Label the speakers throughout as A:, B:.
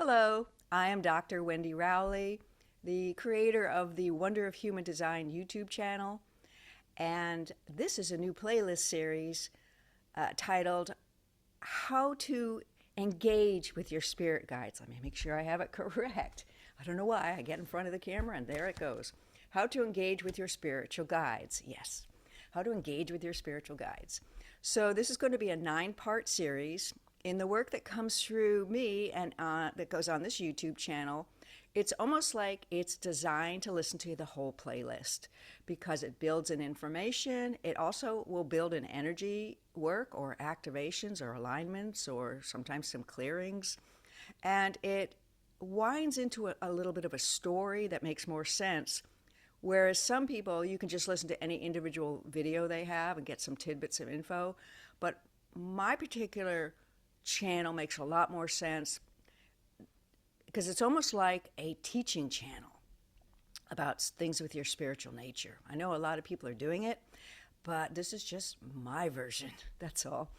A: Hello, I am Dr. Wendy Rowley, the creator of the Wonder of Human Design YouTube channel, and this is a new playlist series titled How to Engage with Your Spirit Guides. Let me make sure I have it correct. I don't know why. I get in front of the camera and there it goes. How to engage with your spiritual guides. Yes, how to engage with your spiritual guides. So this is going to be a 9-part series. In the work that comes through me and that goes on this YouTube channel, it's almost like it's designed to listen to the whole playlist because it builds in information. It also will build in energy work or activations or alignments or sometimes some clearings. And it winds into a little bit of a story that makes more sense. Whereas some people, you can just listen to any individual video they have and get some tidbits of info. But my particular channel makes a lot more sense because it's almost like a teaching channel about things with your spiritual nature. I know a lot of people are doing it, but this is just my version, that's all.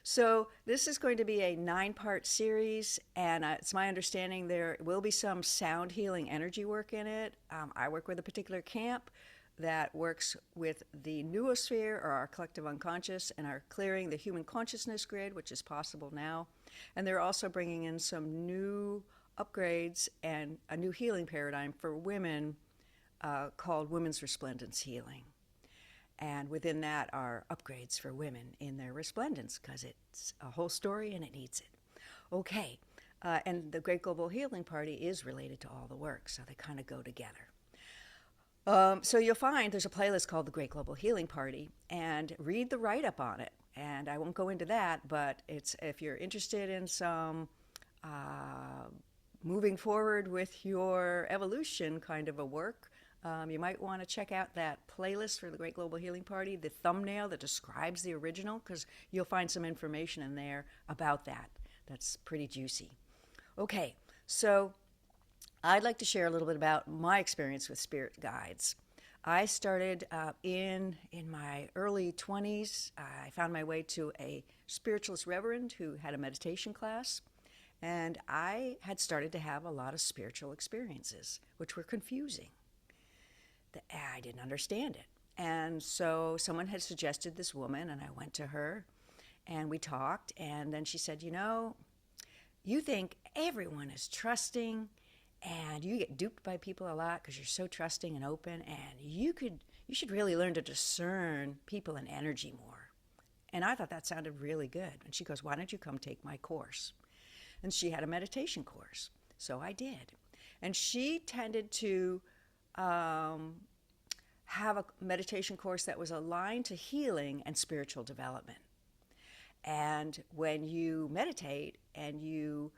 A: So this is going to be a 9-part series, and it's my understanding there will be some sound healing energy work in it. I work with a particular camp that works with the noosphere, or our collective unconscious, and are clearing the human consciousness grid, which is possible now. And they're also bringing in some new upgrades and a new healing paradigm for women called Women's Resplendence Healing. And within that are upgrades for women in their resplendence, because it's a whole story and it needs it. Okay, and the Great Global Healing Party is related to all the work, so they kind of go together. So you'll find there's a playlist called the Great Global Healing Party, and read the write-up on it. And I won't go into that, but it's if you're interested in some moving forward with your evolution kind of a work, you might want to check out that playlist for the Great Global Healing Party, the thumbnail that describes the original, because you'll find some information in there about that. That's pretty juicy. Okay, so I'd like to share a little bit about my experience with spirit guides. I started in my early 20s. I found my way to a spiritualist reverend who had a meditation class, and I had started to have a lot of spiritual experiences, which were confusing. I didn't understand it. And so someone had suggested this woman, and I went to her, and we talked, and then she said, you think everyone is trusting, and you get duped by people a lot because you're so trusting and open, and you should really learn to discern people and energy more. And I thought that sounded really good. And she goes, why don't you come take my course? And she had a meditation course. So I did. And she tended to have a meditation course that was aligned to healing and spiritual development. And when you meditate and you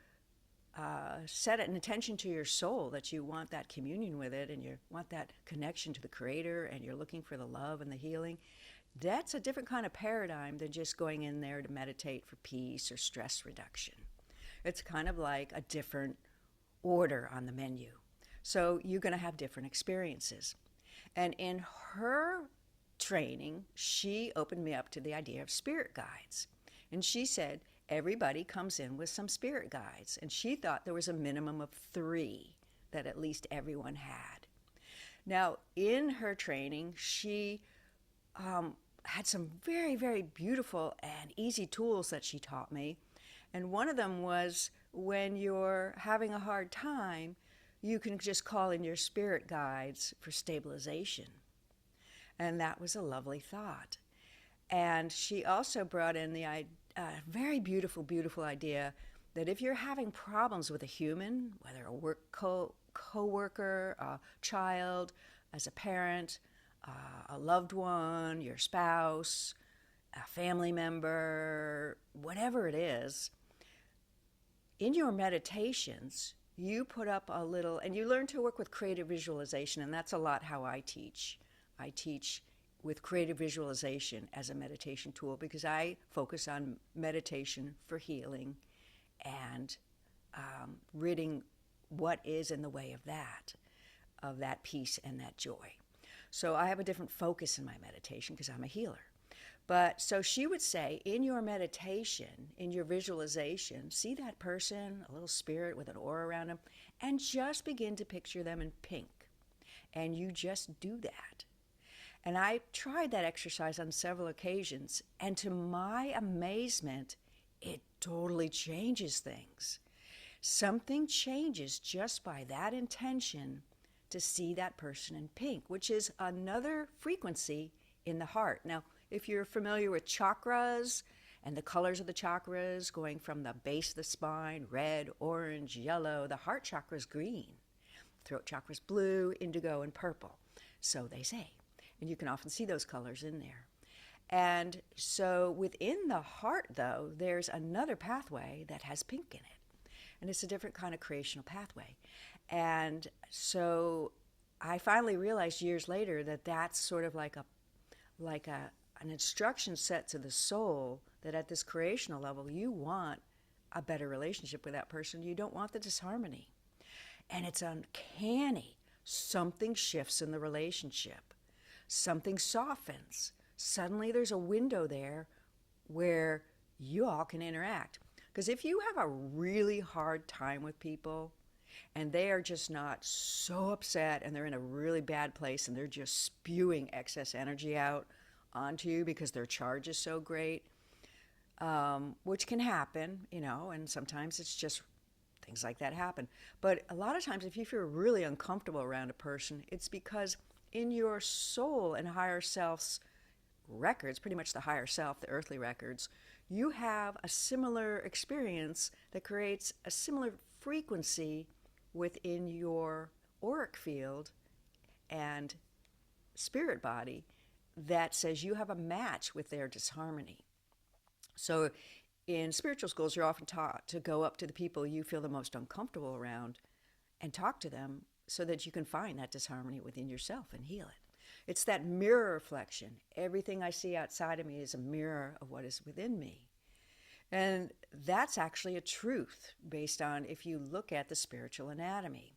A: set an intention to your soul that you want that communion with it and you want that connection to the Creator and you're looking for the love and the healing, that's a different kind of paradigm than just going in there to meditate for peace or stress reduction. It's kind of like a different order on the menu. So you're going to have different experiences. And in her training, she opened me up to the idea of spirit guides. And she said, everybody comes in with some spirit guides. And she thought there was a minimum of 3 that at least everyone had. Now, in her training, she had some very, very beautiful and easy tools that she taught me. And one of them was when you're having a hard time, you can just call in your spirit guides for stabilization. And that was a lovely thought. And she also brought in the very beautiful, beautiful idea that if you're having problems with a human, whether a work co-worker, a child, as a parent, a loved one, your spouse, a family member, whatever it is, in your meditations, you put up a little, and you learn to work with creative visualization, and that's a lot how I teach. I teach with creative visualization as a meditation tool because I focus on meditation for healing and ridding what is in the way of that peace and that joy. So I have a different focus in my meditation because I'm a healer. But so she would say, in your meditation, in your visualization, see that person, a little spirit with an aura around them, and just begin to picture them in pink. And you just do that. And I tried that exercise on several occasions, and to my amazement, it totally changes things. Something changes just by that intention to see that person in pink, which is another frequency in the heart. Now, if you're familiar with chakras and the colors of the chakras going from the base of the spine, red, orange, yellow, the heart chakra is green. Throat chakra is blue, indigo, and purple. So they say. And you can often see those colors in there. And so within the heart, though, there's another pathway that has pink in it. And it's a different kind of creational pathway. And so I finally realized years later that that's sort of like an instruction set to the soul that at this creational level, you want a better relationship with that person. You don't want the disharmony. And it's uncanny. Something shifts in the relationship. Something softens. Suddenly there's a window there where you all can interact. Because if you have a really hard time with people and they are just not so upset and they're in a really bad place and they're just spewing excess energy out onto you because their charge is so great, which can happen, and sometimes it's just things like that happen. But a lot of times if you feel really uncomfortable around a person, it's because in your soul and higher self's records, pretty much the higher self, the earthly records, you have a similar experience that creates a similar frequency within your auric field and spirit body that says you have a match with their disharmony. So in spiritual schools, you're often taught to go up to the people you feel the most uncomfortable around and talk to them so that you can find that disharmony within yourself and heal it. It's that mirror reflection. Everything I see outside of me is a mirror of what is within me. And that's actually a truth based on if you look at the spiritual anatomy.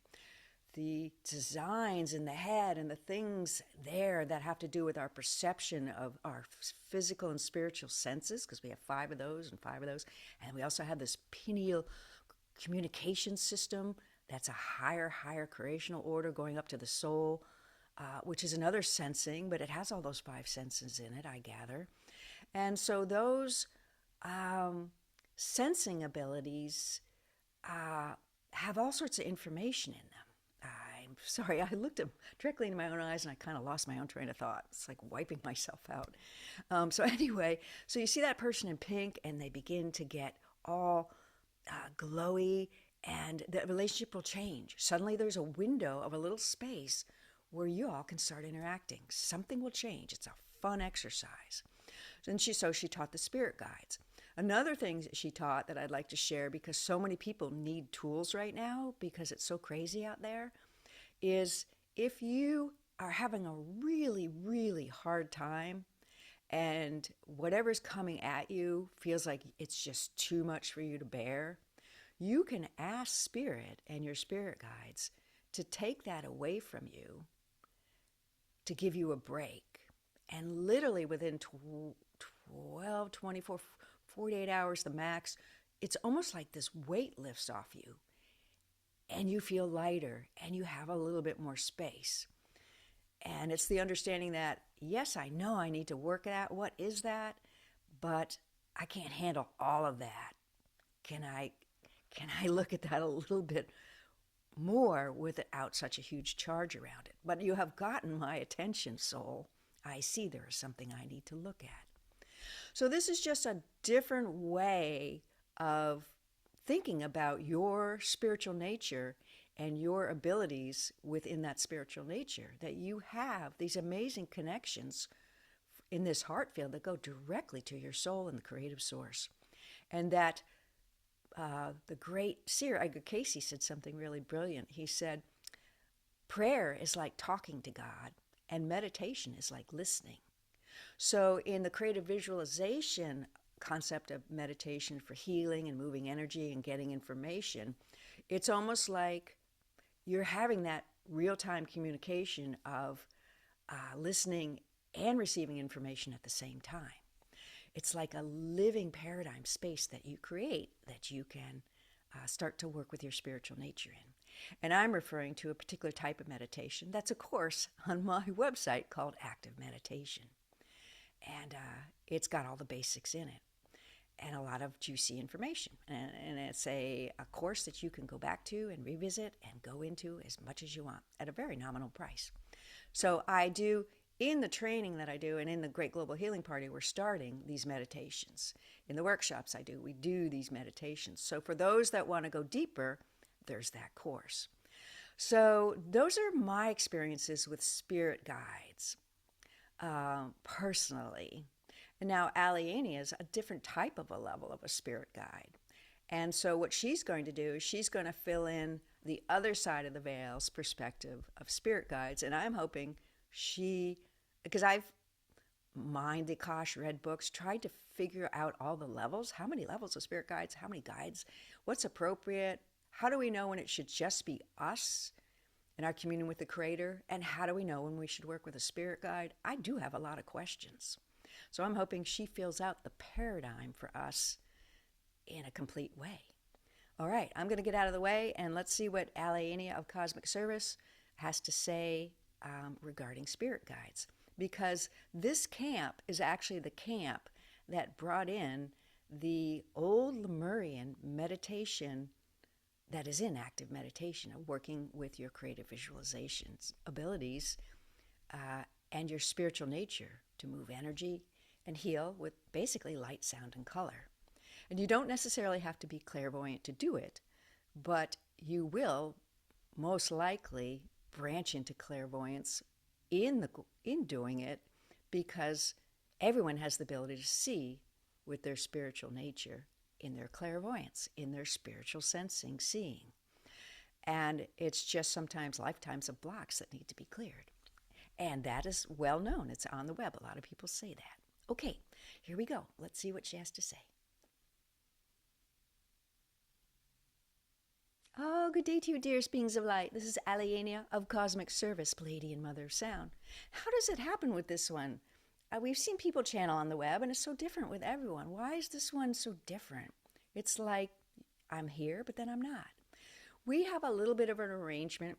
A: The designs in the head and the things there that have to do with our perception of our physical and spiritual senses, because we have 5 of those and 5 of those. And we also have this pineal communication system that's a higher creational order going up to the soul, which is another sensing, but it has all those 5 senses in it, I gather. And so those sensing abilities have all sorts of information in them. I'm sorry, I looked directly into my own eyes and I kind of lost my own train of thought. It's like wiping myself out. So anyway, so you see that person in pink and they begin to get all glowy and the relationship will change. Suddenly there's a window of a little space where you all can start interacting. Something will change. It's a fun exercise. And she taught the spirit guides. Another thing that she taught that I'd like to share, because so many people need tools right now because it's so crazy out there, is if you are having a really, really hard time and whatever's coming at you feels like it's just too much for you to bear, you can ask Spirit and your spirit guides to take that away from you, to give you a break. And literally within 12, 24, 48 hours, the max, it's almost like this weight lifts off you. And you feel lighter and you have a little bit more space. And it's the understanding that, yes, I know I need to work at what is that, but I can't handle all of that. Can I look at that a little bit more without such a huge charge around it? But you have gotten my attention, soul. I see there is something I need to look at. So this is just a different way of thinking about your spiritual nature and your abilities within that spiritual nature, that you have these amazing connections in this heart field that go directly to your soul and the creative source. And that the great seer, Edgar Cayce, said something really brilliant. He said, prayer is like talking to God and meditation is like listening. So in the creative visualization concept of meditation for healing and moving energy and getting information, it's almost like you're having that real-time communication of listening and receiving information at the same time. it's like a living paradigm space that you create that you can start to work with your spiritual nature in. And I'm referring to a particular type of meditation. That's a course on my website called Active Meditation. And it's got all the basics in it and a lot of juicy information. And it's a course that you can go back to and revisit and go into as much as you want at a very nominal price. So I do, in the training that I do and in the Great Global Healing Party, we're starting these meditations. In the workshops I do, we do these meditations. So for those that want to go deeper, there's that course. So those are my experiences with spirit guides, personally. And now Aliania is a different type of a level of a spirit guide. And so what she's going to do is she's going to fill in the other side of the veil's perspective of spirit guides. And I'm hoping because I've mined the Akash, read books, tried to figure out all the levels. How many levels of spirit guides? How many guides? What's appropriate? How do we know when it should just be us in our communion with the Creator? And how do we know when we should work with a spirit guide? I do have a lot of questions. So I'm hoping she fills out the paradigm for us in a complete way. All right, I'm going to get out of the way and let's see what Aliania of Cosmic Service has to say regarding spirit guides. Because this camp is actually the camp that brought in the old Lemurian meditation that is in active meditation, of working with your creative visualizations, abilities, and your spiritual nature to move energy and heal with basically light, sound, and color. And you don't necessarily have to be clairvoyant to do it, but you will most likely branch into clairvoyance in doing it, because everyone has the ability to see with their spiritual nature in their clairvoyance, in their spiritual sensing, seeing. And it's just sometimes lifetimes of blocks that need to be cleared. And that is well known. It's on the web. A lot of people say that. Okay, here we go. Let's see what she has to say. Oh, good day to you, dearest beings of light. This is Aliania of Cosmic Service, Palladian Mother of Sound. How does it happen with this one? We've seen people channel on the web, and it's so different with everyone. Why is this one so different? It's like I'm here, but then I'm not. We have a little bit of an arrangement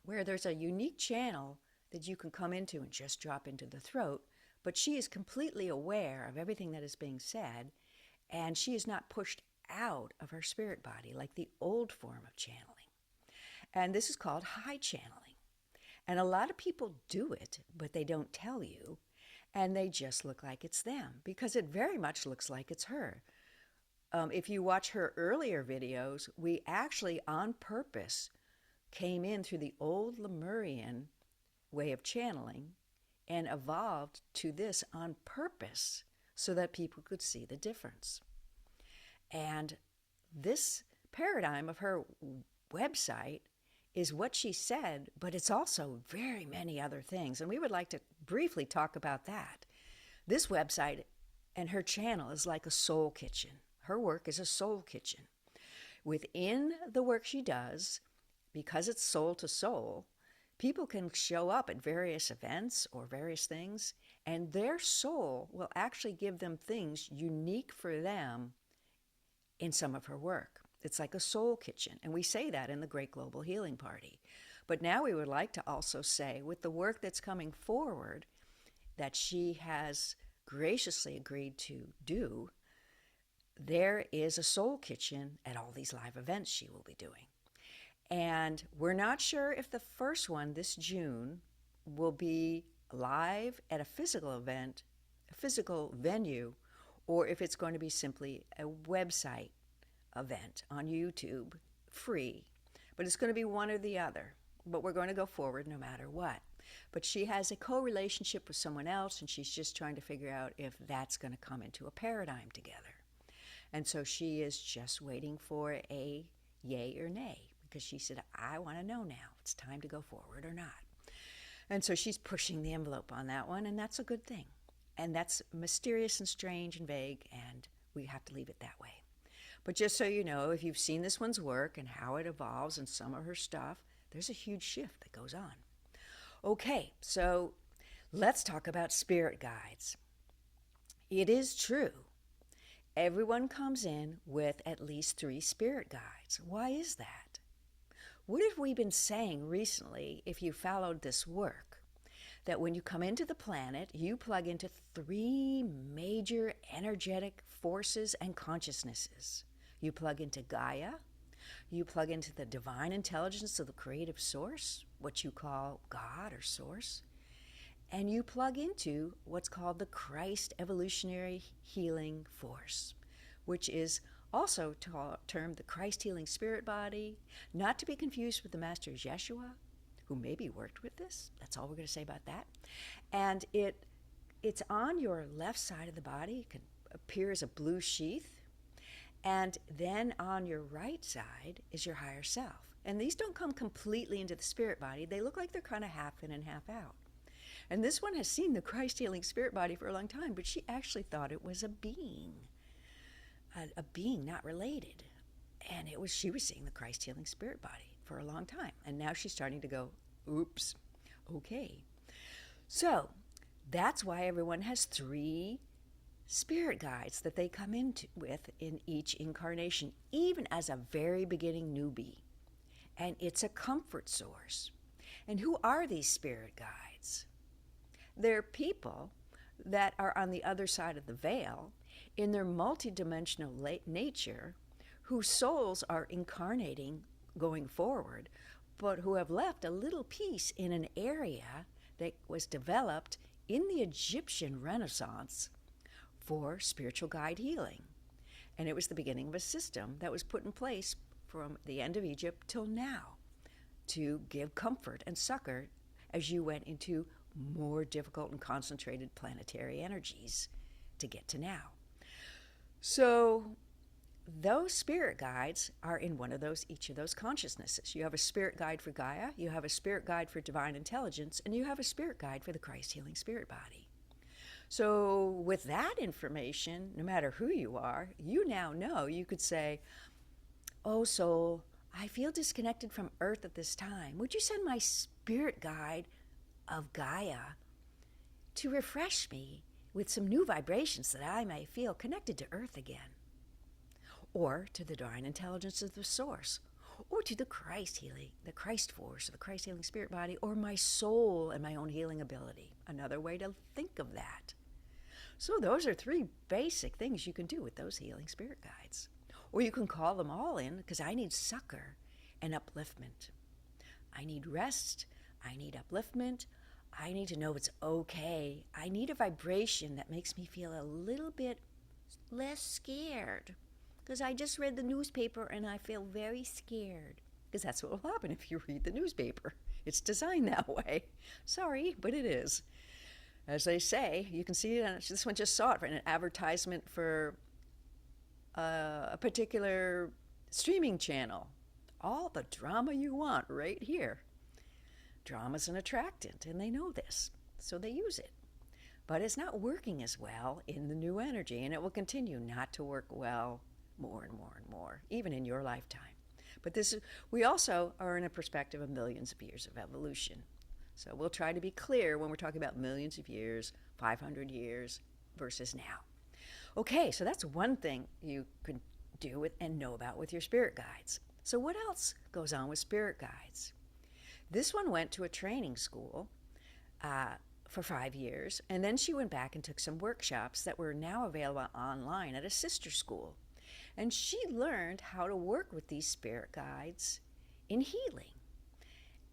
A: where there's a unique channel that you can come into and just drop into the throat, but she is completely aware of everything that is being said, and she is not pushed out of her spirit body like the old form of channeling. And this is called high channeling. And a lot of people do it, but they don't tell you, and they just look like it's them, because it very much looks like it's her. If you watch her earlier videos, we actually on purpose came in through the old Lemurian way of channeling and evolved to this on purpose so that people could see the difference. And this paradigm of her website is what she said, but it's also very many other things. And we would like to briefly talk about that. This website and her channel is like a soul kitchen. Her work is a soul kitchen. Within the work she does, because it's soul to soul, people can show up at various events or various things, and their soul will actually give them things unique for them in some of her work. It's like a soul kitchen, and we say that in the Great Global Healing Party. But now we would like to also say, with the work that's coming forward that she has graciously agreed to do, there is a soul kitchen at all these live events she will be doing. And we're not sure if the first one this June will be live at a physical event, a physical venue, or if it's going to be simply a website event on YouTube, free. But it's going to be one or the other. But we're going to go forward no matter what. But she has a co-relationship with someone else, and she's just trying to figure out if that's going to come into a paradigm together. And so she is just waiting for a yay or nay, because she said, I want to know now. It's time to go forward or not. And so she's pushing the envelope on that one, and that's a good thing. And that's mysterious and strange and vague, and we have to leave it that way. But just so you know, if you've seen this one's work and how it evolves and some of her stuff, there's a huge shift that goes on. Okay, so let's talk about spirit guides. it is true. Everyone comes in with at least 3 spirit guides. Why is that? What have we been saying recently, if you followed this work? That when you come into the planet, you plug into 3 major energetic forces and consciousnesses. You plug into Gaia, you plug into the divine intelligence of the creative source, what you call God or source, and you plug into what's called the Christ evolutionary healing force, which is also termed the Christ healing spirit body, not to be confused with the Master Yeshua, who maybe worked with this. That's all we're going to say about that. And it's on your left side of the body. It can appear as a blue sheath. And then on your right side is your higher self. And these don't come completely into the spirit body. They look like they're kind of half in and half out. And this one has seen the Christ healing spirit body for a long time, but she actually thought it was a being not related. And she was seeing the Christ healing spirit body for a long time. And now she's starting to go, oops, okay. So that's why everyone has 3 spirit guides that they come with in each incarnation, even as a very beginning newbie. And it's a comfort source. And who are these spirit guides? They're people that are on the other side of the veil in their multidimensional nature, whose souls are incarnating going forward, but who have left a little piece in an area that was developed in the Egyptian Renaissance for spiritual guide healing. And it was the beginning of a system that was put in place from the end of Egypt till now to give comfort and succor as you went into more difficult and concentrated planetary energies to get to now. So those spirit guides are in each of those consciousnesses. You have a spirit guide for Gaia, you have a spirit guide for divine intelligence, and you have a spirit guide for the Christ healing spirit body. So with that information, no matter who you are, you now know. You could say, oh soul, I feel disconnected from Earth at this time. Would you send my spirit guide of Gaia to refresh me with some new vibrations that I may feel connected to Earth again? Or to the divine intelligence of the source, or to the Christ healing, the Christ force, or the Christ healing spirit body, or my soul and my own healing ability. Another way to think of that. So those are 3 basic things you can do with those healing spirit guides. Or you can call them all in, because I need succor and upliftment. I need rest. I need upliftment. I need to know it's okay. I need a vibration that makes me feel a little bit less scared. Because I just read the newspaper and I feel very scared. Because that's what will happen if you read the newspaper. It's designed that way. Sorry, but it is. As they say, you can see it. This one just saw it for an advertisement for a particular streaming channel. All the drama you want right here. Drama's an attractant, and they know this, so they use it. But it's not working as well in the new energy, and it will continue not to work well more and more and more, even in your lifetime. But we also are in a perspective of millions of years of evolution. So we'll try to be clear when we're talking about millions of years, 500 years versus now. Okay, so that's one thing you could do with and know about with your spirit guides. So what else goes on with spirit guides? This one went to a training school for 5 years, and then she went back and took some workshops that were now available online at a sister school. And she learned how to work with these spirit guides in healing.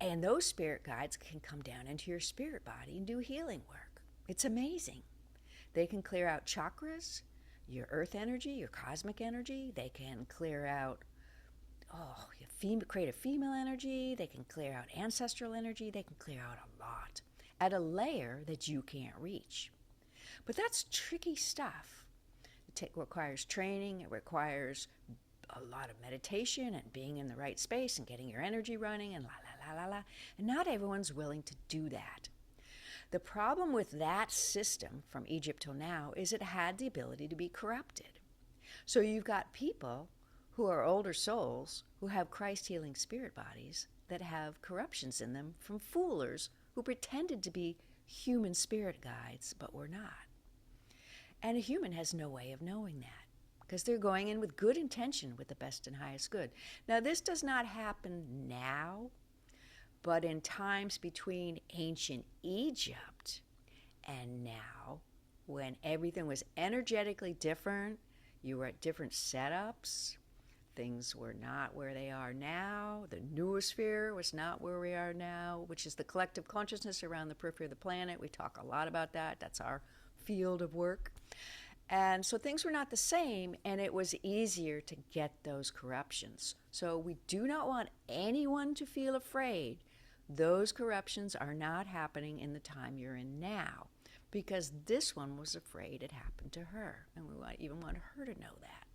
A: And those spirit guides can come down into your spirit body and do healing work. It's amazing. They can clear out chakras, your earth energy, your cosmic energy. They can clear out, create a female energy. They can clear out ancestral energy. They can clear out a lot at a layer that you can't reach. But that's tricky stuff. It requires training. It requires a lot of meditation and being in the right space and getting your energy running and la. And not everyone's willing to do that. The problem with that system from Egypt till now is it had the ability to be corrupted. So you've got people who are older souls who have Christ healing spirit bodies that have corruptions in them from foolers who pretended to be human spirit guides but were not. And a human has no way of knowing that because they're going in with good intention with the best and highest good. Now, this does not happen now, but in times between ancient Egypt and now, when everything was energetically different, you were at different setups. Things were not where they are now. The noosphere was not where we are now, which is the collective consciousness around the periphery of the planet. We talk a lot about that. That's our field of work. And so things were not the same, and it was easier to get those corruptions. So we do not want anyone to feel afraid. Those corruptions are not happening in the time you're in now, because this one was afraid it happened to her, and we even want her to know that.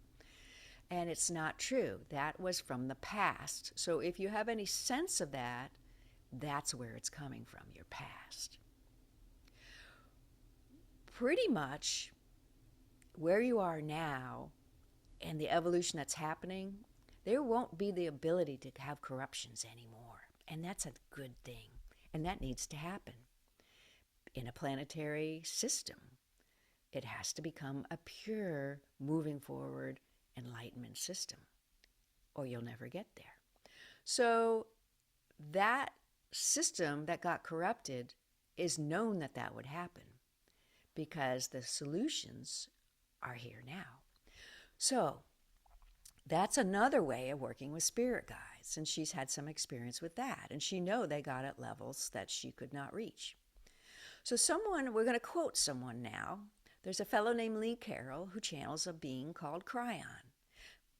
A: And it's not true. That was from the past. So if you have any sense of that, that's where it's coming from, your past. Pretty much where you are now and the evolution that's happening, there won't be the ability to have corruptions anymore. And that's a good thing. And that needs to happen. In a planetary system, it has to become a pure, moving forward enlightenment system, or you'll never get there. So that system that got corrupted is known that that would happen because the solutions are here now. So that's another way of working with spirit guides, and she's had some experience with that, and she know they got at levels that she could not reach. So we're going to quote someone now. There's a fellow named Lee Carroll who channels a being called Cryon.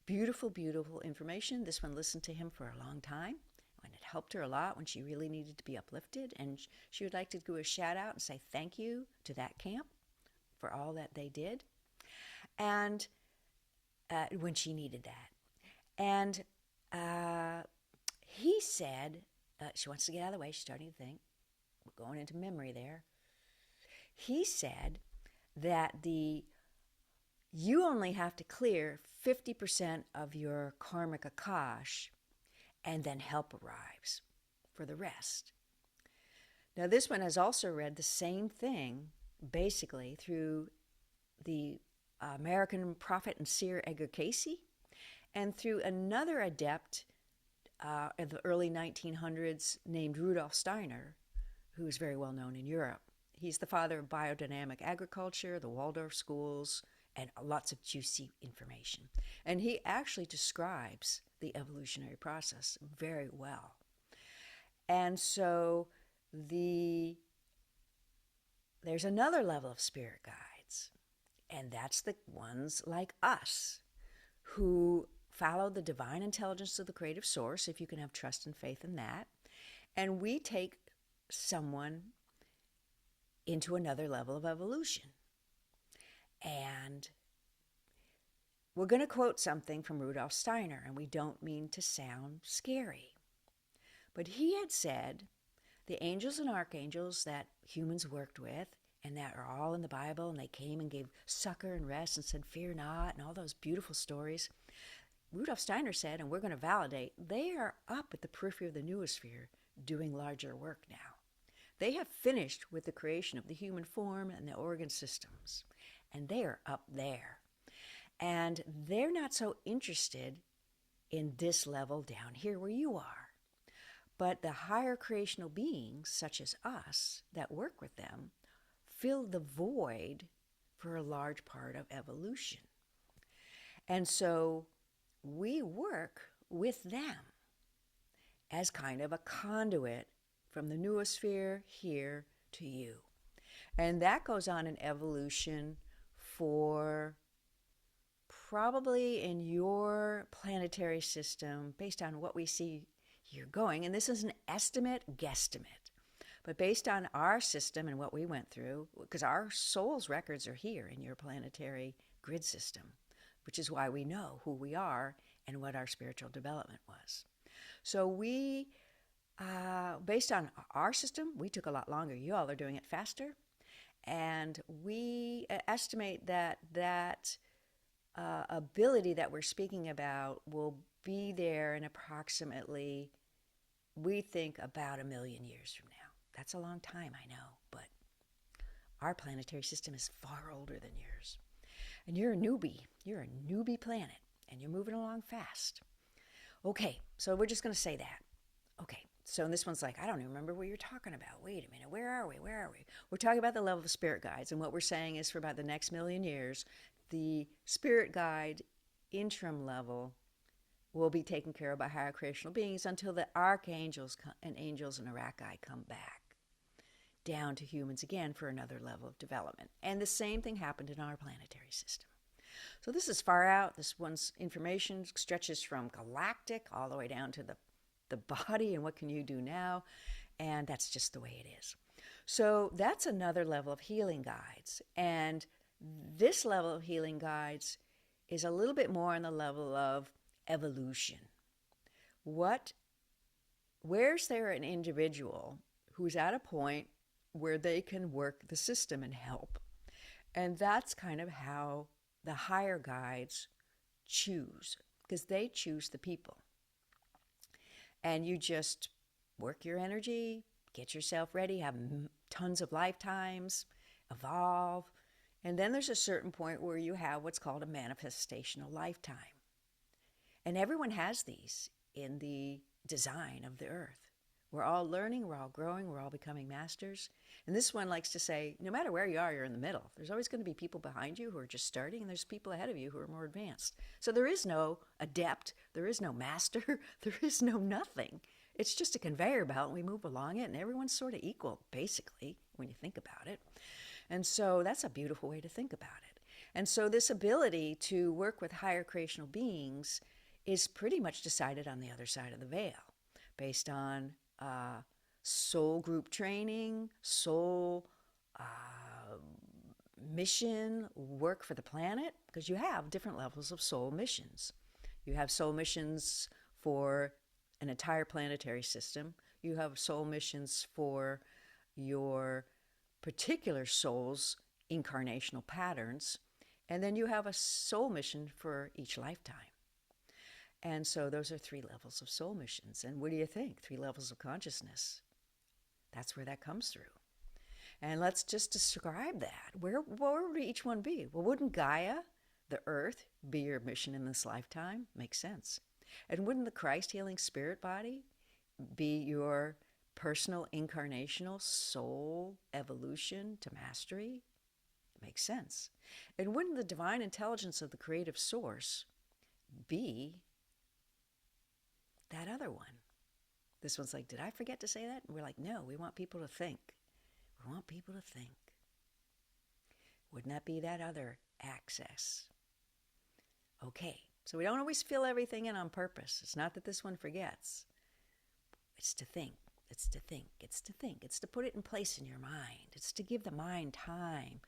A: Beautiful, beautiful information. This one listened to him for a long time, and it helped her a lot when she really needed to be uplifted. And she would like to do a shout out and say thank you to that camp for all that they did, and when she needed that. And he said, she wants to get out of the way. She's starting to think. We're going into memory there. He said that you only have to clear 50% of your karmic akash, and then help arrives for the rest. Now, this one has also read the same thing, basically, through the American prophet and seer Edgar Cayce, and through another adept of the early 1900s named Rudolf Steiner, who is very well known in Europe. He's the father of biodynamic agriculture, the Waldorf schools, and lots of juicy information. And he actually describes the evolutionary process very well. And so there's another level of spirit guides, and that's the ones like us who follow the divine intelligence of the creative source, if you can have trust and faith in that, and we take someone into another level of evolution. And we're going to quote something from Rudolf Steiner, and we don't mean to sound scary. But he had said the angels and archangels that humans worked with, and that are all in the Bible, and they came and gave succor and rest and said, fear not, and all those beautiful stories. Rudolf Steiner said, and we're going to validate, they are up at the periphery of the noosphere doing larger work now. They have finished with the creation of the human form and the organ systems, and they are up there. And they're not so interested in this level down here where you are. But the higher creational beings, such as us, that work with them, fill the void for a large part of evolution. And so we work with them as kind of a conduit from the noosphere here to you. And that goes on in evolution for probably in your planetary system, based on what we see you're going, and this is an estimate, guesstimate, but based on our system and what we went through, because our soul's records are here in your planetary grid system, which is why we know who we are and what our spiritual development was. So we, based on our system, we took a lot longer. You all are doing it faster. And we estimate that ability that we're speaking about will be there in approximately, we think, about 1 million years from now. That's a long time, I know, but Our planetary system is far older than yours. And you're a newbie. You're a newbie planet, and you're moving along fast. Okay, so we're just going to say that. Okay, so this one's like, I don't even remember what you're talking about. Wait a minute, where are we? Where are we? We're talking about the level of spirit guides, and what we're saying is for about the next million years, the spirit guide interim level will be taken care of by higher creational beings until the archangels and angels and Arakai come back down to humans again for another level of development. And the same thing happened in our planetary system. So this is far out. This one's information stretches from galactic all the way down to the body and what can you do now. And that's just the way it is. So that's another level of healing guides. And this level of healing guides is a little bit more on the level of evolution. Where's there an individual who's at a point where they can work the system and help? And that's kind of how the higher guides choose, because they choose the people. And you just work your energy, get yourself ready, have tons of lifetimes, evolve. And then there's a certain point where you have what's called a manifestational lifetime. And everyone has these in the design of the earth. We're all learning, we're all growing, we're all becoming masters. And this one likes to say, no matter where you are, you're in the middle. There's always going to be people behind you who are just starting, and there's people ahead of you who are more advanced. So there is no adept, there is no master, there is no nothing. It's just a conveyor belt, and we move along it, and everyone's sort of equal, basically, when you think about it. And so that's a beautiful way to think about it. And so this ability to work with higher creational beings is pretty much decided on the other side of the veil, based on soul group training, soul mission, work for the planet, because you have different levels of soul missions. You have soul missions for an entire planetary system. You have soul missions for your particular soul's incarnational patterns. And then you have a soul mission for each lifetime. And so those are 3 levels of soul missions. And what do you think? 3 levels of consciousness. That's where that comes through. And let's just describe that. Where would each one be? Well, wouldn't Gaia, the earth, be your mission in this lifetime? Makes sense. And wouldn't the Christ healing spirit body be your personal incarnational soul evolution to mastery? Makes sense. And wouldn't the divine intelligence of the creative source be that other one? This one's like, did I forget to say that? And we're like, no, we want people to think. We want people to think. Wouldn't that be that other access? Okay, so we don't always fill everything in on purpose. It's not that this one forgets. It's to think. It's to think. It's to think. It's to put it in place in your mind. It's to give the mind time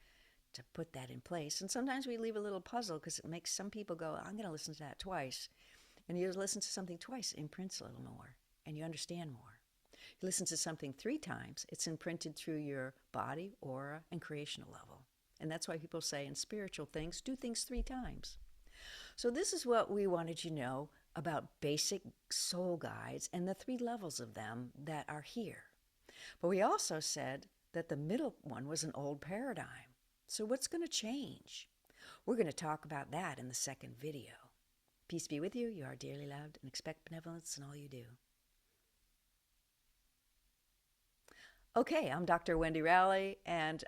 A: to put that in place. And sometimes we leave a little puzzle because it makes some people go, I'm going to listen to that twice. And you listen to something twice, it imprints a little more, and you understand more. You listen to something 3 times, it's imprinted through your body, aura, and creational level. And that's why people say in spiritual things, do things 3 times. So this is what we wanted you to know about basic soul guides and the 3 levels of them that are here. But we also said that the middle one was an old paradigm. So what's going to change? We're going to talk about that in the second video. Peace be with you. You are dearly loved, and expect benevolence in all you do. Okay, I'm Dr. Wendy Rowley, and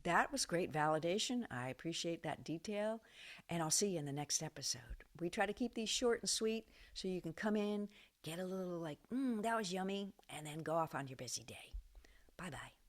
A: that was great validation. I appreciate that detail, and I'll see you in the next episode. We try to keep these short and sweet so you can come in, get a little like, that was yummy, and then go off on your busy day. Bye-bye.